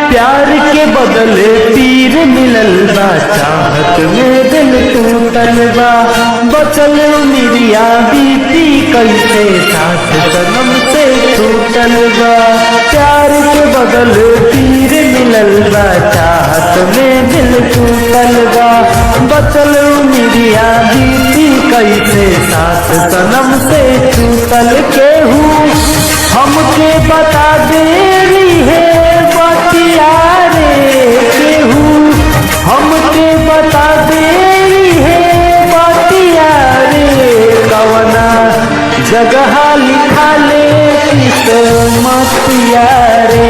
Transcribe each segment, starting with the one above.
प्यार के बदले पीर मिलल बा, चाहत में दिल टूटल बा, बचल उमिरिया बीती कैसे साथ जन्म से छूटल बा। प्यार के बदले पीर मिलल बा, चाहत में दिल टूटल बा, बचल उमिरिया बीती कैसे साथ जन्म से छूटल। केहू हमके बता दे रही है बतिया रे, केहू हमके बता दे रही है बतिया रे, कवना जगह लिखा ले किस्मतिया रे,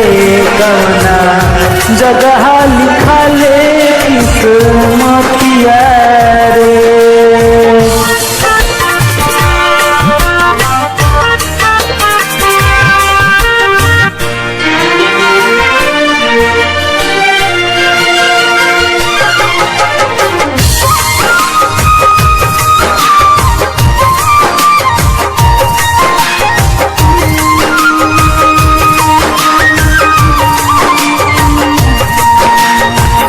कवना जगह लिखा ले किस्मतिया रे।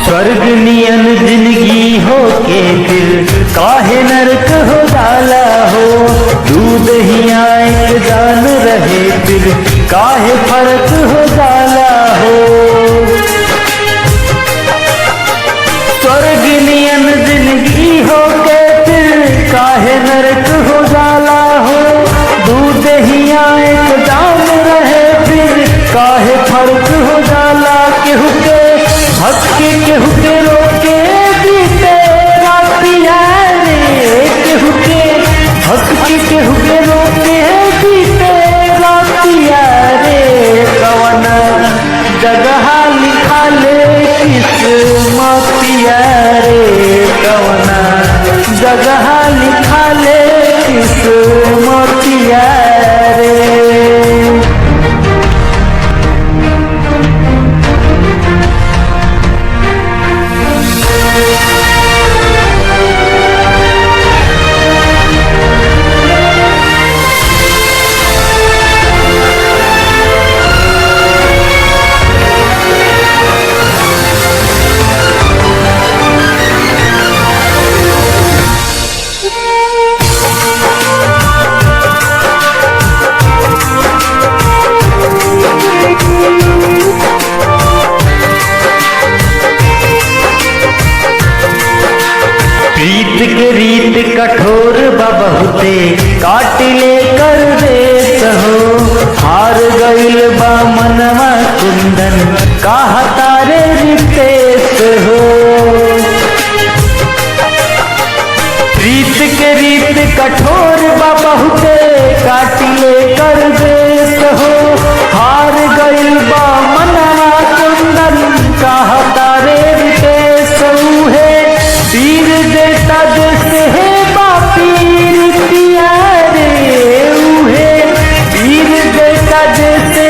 स्वर्ग नियन जिंदगी हो के दिल काहे नरक हो डाला हो, दूध ही आए जान रहे फिर काहे फर्क हो डाला हो। स्वर्ग नियन जिंदगी हो के दिल काहे नरक हो डाला हो, दूध ही आए जान रहे फिर काहे फर्क हो डाला। केहू के हक के केहू के रोके बीते रातिया रे, केहू के हक के केहू के रोके बीते रातिया रे, कवना जगह लिखा ले किस्मतिया रे, कवना जगह लिखा ले किस्मतिया रे। रीत के रीत कठोर बा बहुते काट ले कर देत हो, हार गइल बा मनवा कुंदन काहा तारे रितेश हो। रीत के रीत कठोर बा बहुते काट ले कर देत हो, हार गइल बा मनवा कुंदन काहा तारे रितेश है। पीर देता जैसे है बापीर पिया रे, उहे पीर देता जैसे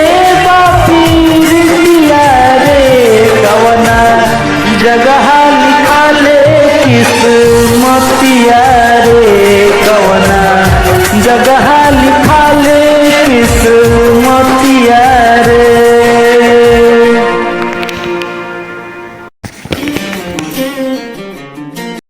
बापीर पिया रे, कवना जगह